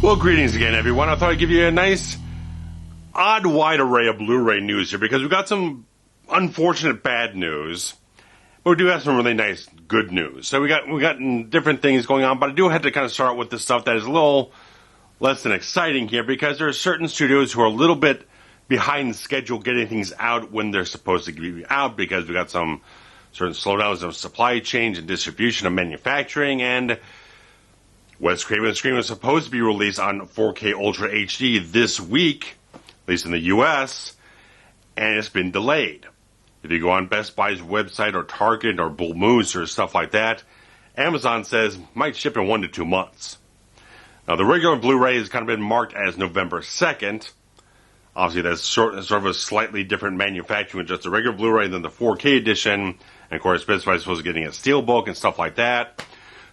Well, greetings again, everyone. I thought I'd give you a nice, odd, wide array of Blu-ray news here because we've got some unfortunate bad news, but we do have some really nice good news. So we got different things going on, but I do have to kind of start with the stuff that is a little less than exciting here because there are certain studios who are a little bit behind schedule getting things out when they're supposed to be out because we got some certain slowdowns of supply chains and distribution of manufacturing, and Wes Craven's Scream was supposed to be released on 4K Ultra HD this week, at least in the US, and it's been delayed. If you go on Best Buy's website or Target or Bull Moose or stuff like that, Amazon says might ship in 1 to 2 months. Now, the regular Blu-ray has kind of been marked as November 2nd. Obviously, that's sort of a slightly different manufacturing with just the regular Blu-ray than the 4K edition. And, of course, Best Buy is supposed to be getting a steelbook and stuff like that.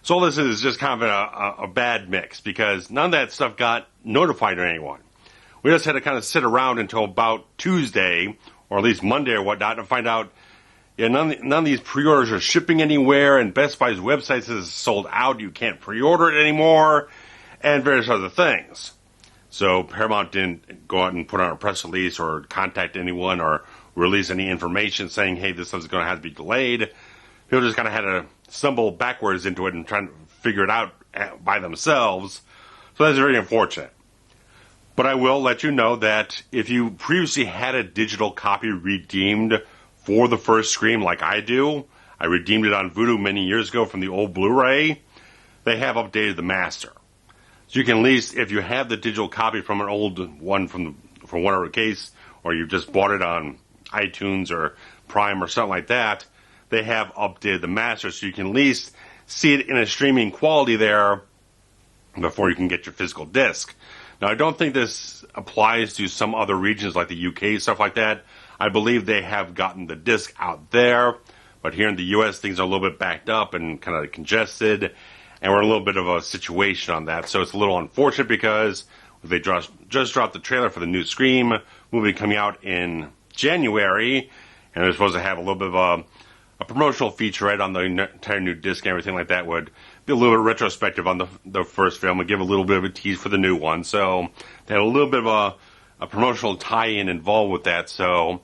So all this is just kind of a bad mix because none of that stuff got notified to anyone. We just had to kind of sit around until about Tuesday, or at least Monday or whatnot, to find out none of these pre-orders are shipping anywhere, and Best Buy's website says it's sold out, you can't pre-order it anymore, and various other things. So Paramount didn't go out and put out a press release or contact anyone or release any information saying, hey, this is going to have to be delayed. People just kind of had to stumble backwards into it and try to figure it out by themselves. So that's very unfortunate. But I will let you know that if you previously had a digital copy redeemed for the first Scream like I do, I redeemed it on Vudu many years ago from the old Blu-ray, they have updated the master. So you can at least, if you have the digital copy from an old one from whatever case, or you just bought it on iTunes or Prime or something like that, they have updated the master so you can at least see it in a streaming quality there before you can get your physical disc. Now, I don't think this applies to some other regions like the UK, stuff like that. I believe they have gotten the disc out there, but here in the US, things are a little bit backed up and kind of congested, and we're in a little bit of a situation on that. So it's a little unfortunate because they just dropped the trailer for the new Scream movie coming out in January, and they're supposed to have a little bit of a promotional featurette on the entire new disc and everything like that. Would be a little bit retrospective on the first film and give a little bit of a tease for the new one. So they had a little bit of a promotional tie-in involved with that. So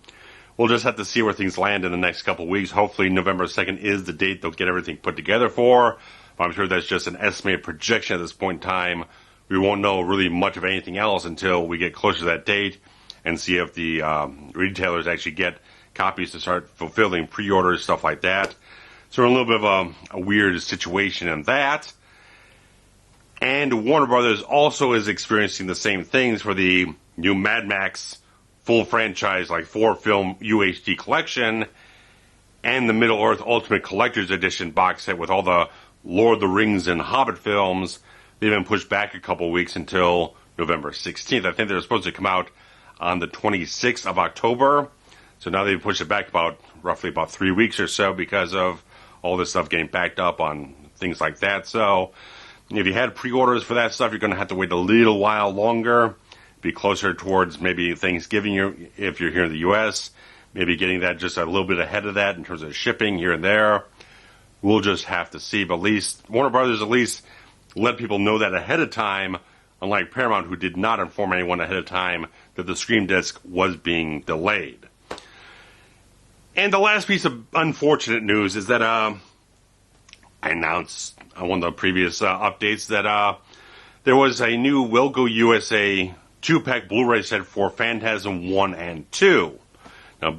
we'll just have to see where things land in the next couple of weeks. Hopefully November 2nd is the date they'll get everything put together for. But I'm sure that's just an estimated projection at this point in time. We won't know really much of anything else until we get closer to that date and see if the retailers actually get copies to start fulfilling pre-orders, stuff like that. So we're in a little bit of a weird situation in that. And Warner Brothers also is experiencing the same things for the new Mad Max full franchise, like 4-film UHD collection, and the Middle-earth Ultimate Collector's Edition box set with all the Lord of the Rings and Hobbit films. They've been pushed back a couple of weeks until November 16th. I think they're supposed to come out on the 26th of October. So now they've pushed it back roughly about 3 weeks or so because of all this stuff getting backed up on things like that. So if you had pre-orders for that stuff, you're going to have to wait a little while longer. Be closer towards maybe Thanksgiving if you're here in the U.S. Maybe getting that just a little bit ahead of that in terms of shipping here and there. We'll just have to see. But at least Warner Brothers at least let people know that ahead of time, unlike Paramount, who did not inform anyone ahead of time that the Scream disc was being delayed. And the last piece of unfortunate news is that I announced on one of the previous updates that there was a new Will Go USA 2-pack Blu-ray set for Phantasm 1 and 2. Now,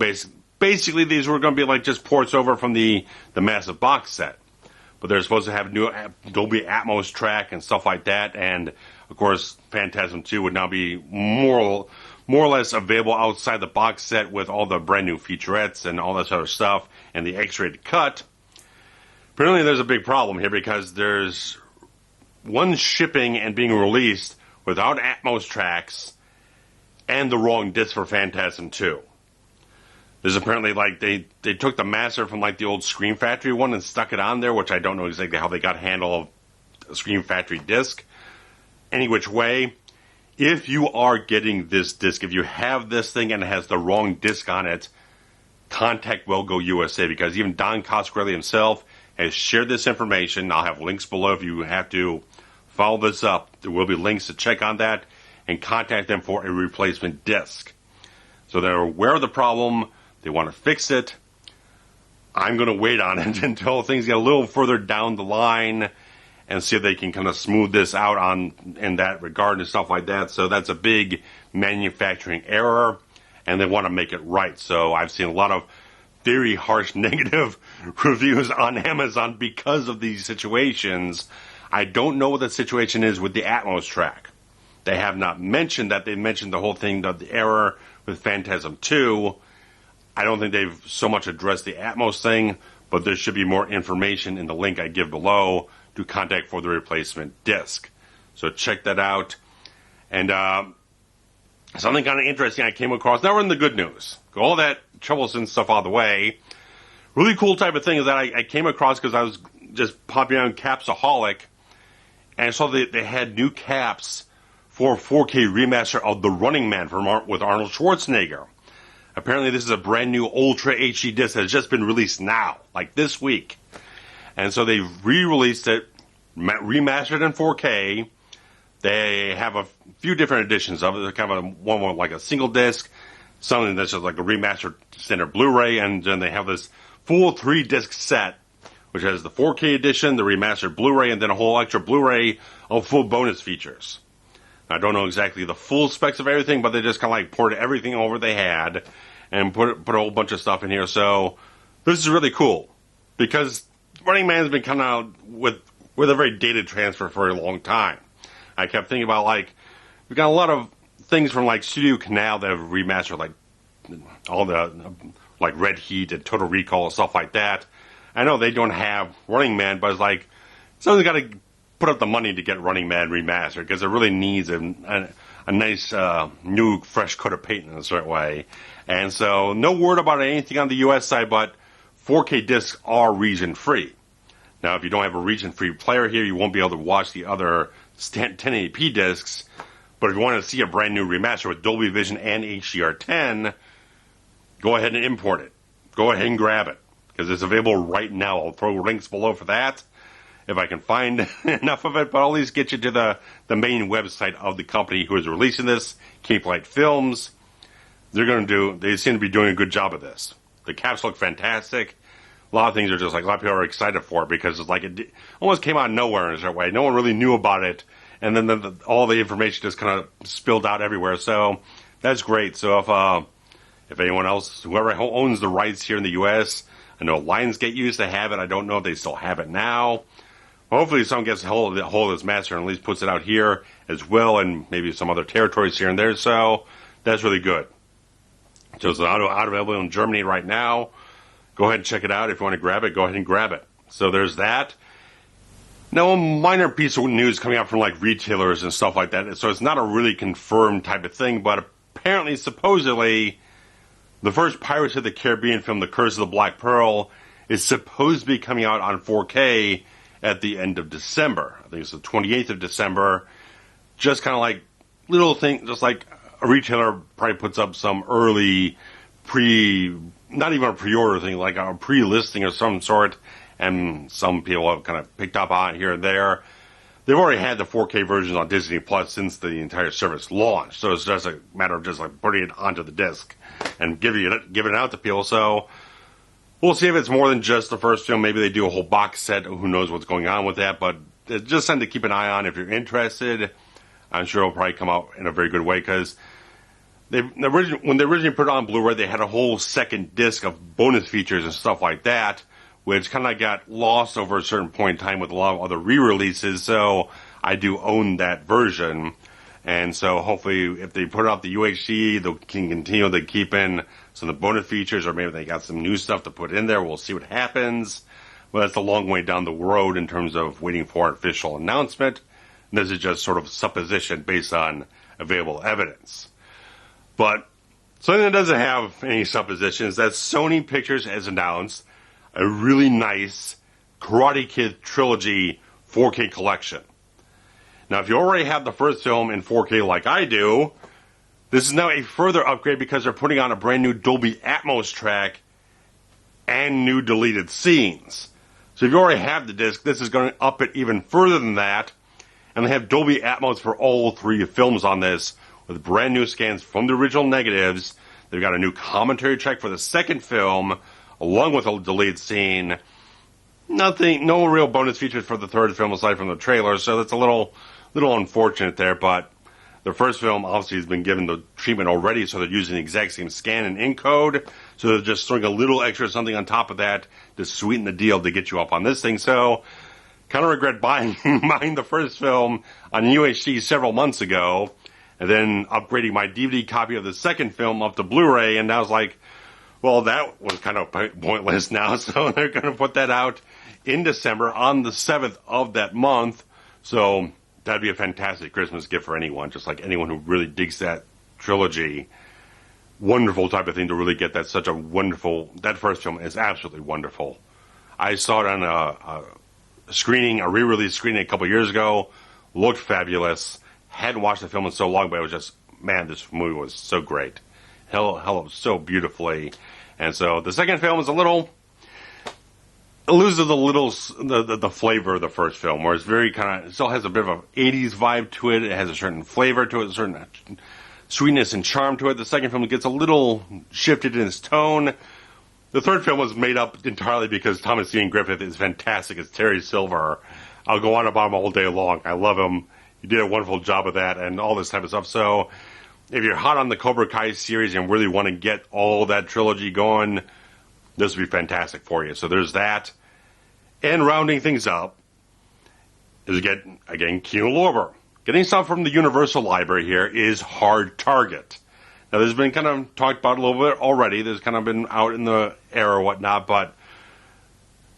basically, these were going to be like just ports over from the massive box set. But they're supposed to have new Dolby Atmos track and stuff like that. And, of course, Phantasm 2 would now be more or less available outside the box set with all the brand new featurettes and all this other stuff and the X-rated cut. Apparently there's a big problem here because there's one shipping and being released without Atmos tracks and the wrong disc for Phantasm 2. There's apparently like they took the master from like the old Scream Factory one and stuck it on there, which I don't know exactly how they got handle of a Scream Factory disc. Any which way, if you are getting this disc, if you have this thing and it has the wrong disc on it, contact Will Go USA, because even Don Coscarelli himself has shared this information. I'll have links below if you have to follow this up. There will be links to check on that and contact them for a replacement disc. So they're aware of the problem. They want to fix it. I'm going to wait on it until things get a little further down the line and see if they can kind of smooth this out in that regard and stuff like that. So that's a big manufacturing error, and they want to make it right. So I've seen a lot of very harsh negative reviews on Amazon because of these situations. I don't know what the situation is with the Atmos track. They have not mentioned that. They mentioned the whole thing of the error with Phantasm 2. I don't think they've so much addressed the Atmos thing, but there should be more information in the link I give below to contact for the replacement disc. So check that out. And something kind of interesting I came across. Now we're in the good news. All that troublesome stuff out of the way. Really cool type of thing is that I came across because I was just popping on Capsaholic, and I saw they had new caps for 4K remaster of The Running Man with Arnold Schwarzenegger. Apparently this is a brand new Ultra HD disc that has just been released now, like this week. And so they re-released it, remastered in 4K. They have a few different editions of it. There's kind of one with like a single disc, something that's just like a remastered standard Blu-ray, and then they have this full 3-disc set, which has the 4K edition, the remastered Blu-ray, and then a whole extra Blu-ray of full bonus features. I don't know exactly the full specs of everything, but they just kind of like poured everything over they had and put a whole bunch of stuff in here. So this is really cool because Running Man's been kind of with a very dated transfer for a long time. I kept thinking about, like, we've got a lot of things from like Studio Canal that have remastered, like all the like Red Heat and Total Recall and stuff like that. I know they don't have Running Man, but it's like someone's got to put up the money to get Running Man remastered because it really needs a nice new fresh coat of paint in a certain way. And so no word about anything on the US side, but 4K discs are region free. Now if you don't have a region free player here, you won't be able to watch the other 1080p discs. But if you want to see a brand new remaster with Dolby Vision and HDR10, go ahead and import it. Go ahead and grab it because it's available right now. I'll throw links below for that if I can find enough of it, but I'll at least get you to the main website of the company who is releasing this, Cape Light Films. They seem to be doing a good job of this. The caps look fantastic. A lot of things are just like, a lot of people are excited for it because it's like it almost came out of nowhere in a certain way. No one really knew about it, and then all the information just kind of spilled out everywhere. So that's great. So if anyone else, whoever owns the rights here in the U.S., I know Lionsgate used to have it. I don't know if they still have it now. Hopefully someone gets a hold of this master and at least puts it out here as well, and maybe some other territories here and there. So that's really good. So it's out available in Germany right now. Go ahead and check it out. If you want to grab it, go ahead and grab it. So there's that. Now, a minor piece of news coming out from like retailers and stuff like that. So it's not a really confirmed type of thing, but apparently, supposedly, the first Pirates of the Caribbean film, The Curse of the Black Pearl, is supposed to be coming out on 4K at the end of December. I think it's the 28th of December. Just kind of like little thing, just like a retailer probably puts up some early not even a pre-order thing, like a pre-listing of some sort, and some people have kind of picked up on it here and there. They've already had the 4K versions on Disney Plus since the entire service launched, so it's just a matter of just like putting it onto the disc and giving it out to people. So we'll see if it's more than just the first film. Maybe they do a whole box set. Who knows what's going on with that? But it's just something to keep an eye on if you're interested. I'm sure it'll probably come out in a very good way because when they originally put it on Blu-ray, they had a whole second disc of bonus features and stuff like that, which kind of got lost over a certain point in time with a lot of other re-releases. So I do own that version. And so hopefully if they put out the UHD, they can continue to keep in some of the bonus features, or maybe they got some new stuff to put in there. We'll see what happens. Well, that's a long way down the road in terms of waiting for an official announcement. And this is just sort of supposition based on available evidence. But something that doesn't have any suppositions, that Sony Pictures has announced a really nice Karate Kid Trilogy 4K collection. Now, if you already have the first film in 4K like I do, this is now a further upgrade because they're putting on a brand new Dolby Atmos track and new deleted scenes. So if you already have the disc, this is going to up it even further than that. And they have Dolby Atmos for all 3 films on this, with brand new scans from the original negatives. They've got a new commentary track for the second film, along with a deleted scene. No real bonus features for the third film aside from the trailer, so that's a little unfortunate there, but the first film obviously has been given the treatment already, so they're using the exact same scan and encode, so they're just throwing a little extra something on top of that to sweeten the deal to get you up on this thing. So, kind of regret buying the first film on UHD several months ago, and then upgrading my DVD copy of the second film up to Blu-ray, and I was like, well, that was kind of pointless now, so they're going to put that out in December on the 7th of that month, so that'd be a fantastic Christmas gift for anyone, just like anyone who really digs that trilogy. Wonderful type of thing to really get that. Such a wonderful, that first film is absolutely wonderful. I saw it on a re-release screening a couple years ago, looked fabulous, hadn't watched the film in so long, but it was just, man, this movie was so great. Held up so beautifully. And so the second film is it loses the flavor of the first film, where it's very it still has a bit of an 80s vibe to it. It has a certain flavor to it, a certain sweetness and charm to it. The second film gets a little shifted in its tone. The third film was made up entirely because Thomas Ian Griffith is fantastic as Terry Silver. I'll go on about him all day long. I love him. He did a wonderful job of that and all this type of stuff. So if you're hot on the Cobra Kai series and really want to get all that trilogy going, this would be fantastic for you. So there's that. And rounding things up is, again, Kino Lorber. Getting stuff from the Universal Library here is Hard Target. Now, there's been kind of talked about a little bit already. There's kind of been out in the air or whatnot, but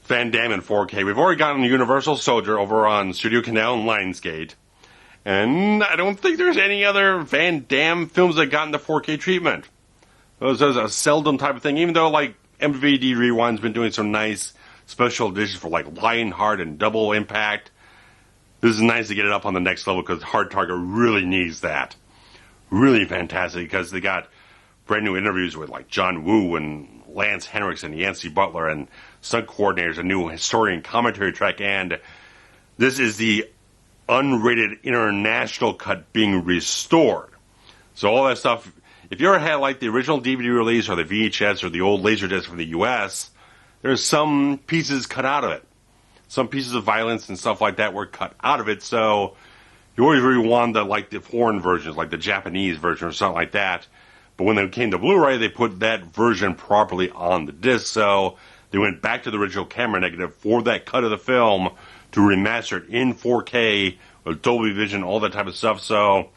Van Damme in 4K. We've already gotten the Universal Soldier over on Studio Canal and Lionsgate. And I don't think there's any other Van Damme films that got the 4K treatment. Those are a seldom type of thing, even though, like, MVD Rewind's been doing some nice special editions for, like, Lionheart and Double Impact. This is nice to get it up on the next level because Hard Target really needs that. Really fantastic because they got brand new interviews with, like, John Woo and Lance Henricks and Yancey Butler and stunt coordinators, a new historian commentary track, and this is the unrated international cut being restored. So all that stuff, if you ever had like the original DVD release or the VHS or the old Laserdisc from the US, there's some pieces cut out of it. Some pieces of violence and stuff like that were cut out of it, so you always really wanted the foreign versions, like the Japanese version or something like that. But when they came to Blu-ray, they put that version properly on the disc, so they went back to the original camera negative for that cut of the film to remaster it in 4K with Dolby Vision, all that type of stuff. So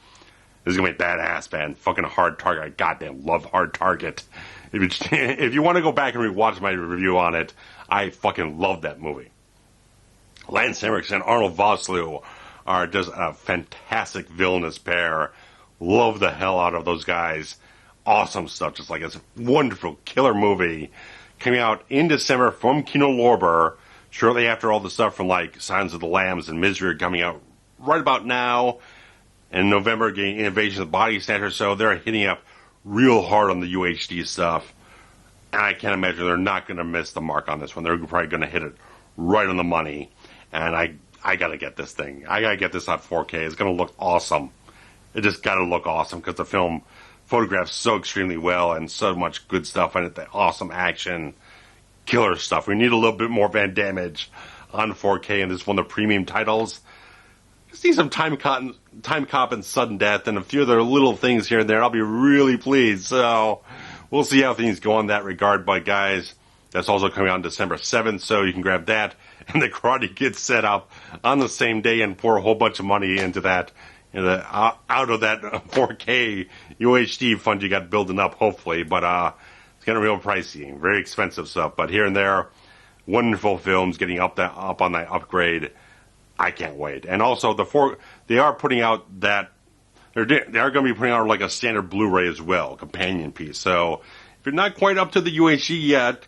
this is going to be badass, man. Fucking Hard Target. I goddamn love Hard Target. If you want to go back and rewatch my review on it, I fucking love that movie. Lance Henricks and Arnold Vosloo are just a fantastic villainous pair. Love the hell out of those guys. Awesome stuff. Just like it's a wonderful killer movie coming out in December from Kino Lorber, shortly after all the stuff from like Silence of the Lambs and Misery are coming out right about now. And in November, getting Invasion of the Body Snatcher, so they're hitting up real hard on the UHD stuff. And I can't imagine they're not going to miss the mark on this one. They're probably going to hit it right on the money. And I got to get this thing. I got to get this on 4K. It's going to look awesome. It just got to look awesome because the film photographs so extremely well and so much good stuff in it. The awesome action, killer stuff. We need a little bit more Van Damage on 4K, and this is one of the premium titles. Just need some Time Cop and Sudden Death and a few other little things here and there. I'll be really pleased. So we'll see how things go in that regard. But guys, that's also coming out on December 7th, so you can grab that. And the Karate Kid set up on the same day and pour a whole bunch of money into that. Out of that 4K UHD fund you got building up, hopefully. But it's getting real pricey. Very expensive stuff. But here and there, wonderful films getting up on that upgrade. I can't wait. And also, they are putting out that... They are going to be putting out like a standard Blu-ray as well, companion piece. So if you're not quite up to the UHD yet,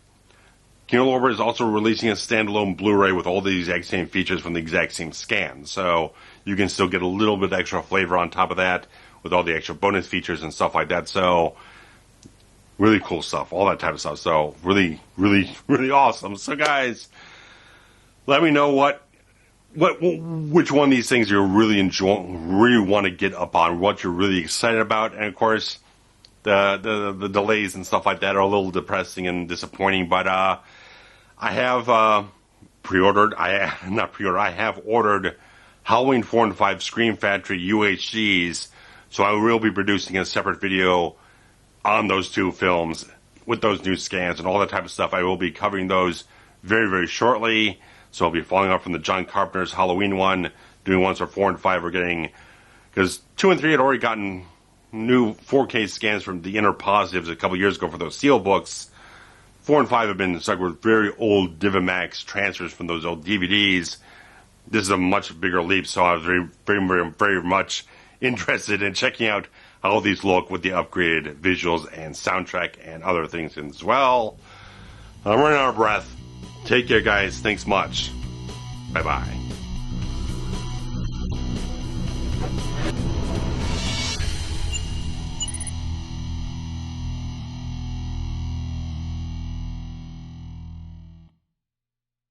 Kino Lorber is also releasing a standalone Blu-ray with all the exact same features from the exact same scan. So you can still get a little bit extra flavor on top of that with all the extra bonus features and stuff like that. So really cool stuff, all that type of stuff. So really, really, really awesome. So guys, let me know what which one of these things you really enjoy, really want to get up on, what you're really excited about, and of course, the delays and stuff like that are a little depressing and disappointing. But I have pre-ordered. I have ordered Halloween 4 and 5 Scream Factory UHDs, so I will be producing a separate video on those two films with those new scans and all that type of stuff. I will be covering those very, very shortly. So I'll be following up from the John Carpenter's Halloween one, doing ones for 4 and 5. We're getting, because 2 and 3 had already gotten new 4K scans from the Inner Positives a couple years ago for those steel books. 4 and 5 have been stuck with very old Divimax transfers from those old DVDs. This is a much bigger leap, so I was very, very, very, very much interested in checking out how these look with the upgraded visuals and soundtrack and other things as well. I'm running out of breath. Take care, guys. Thanks much. Bye-bye.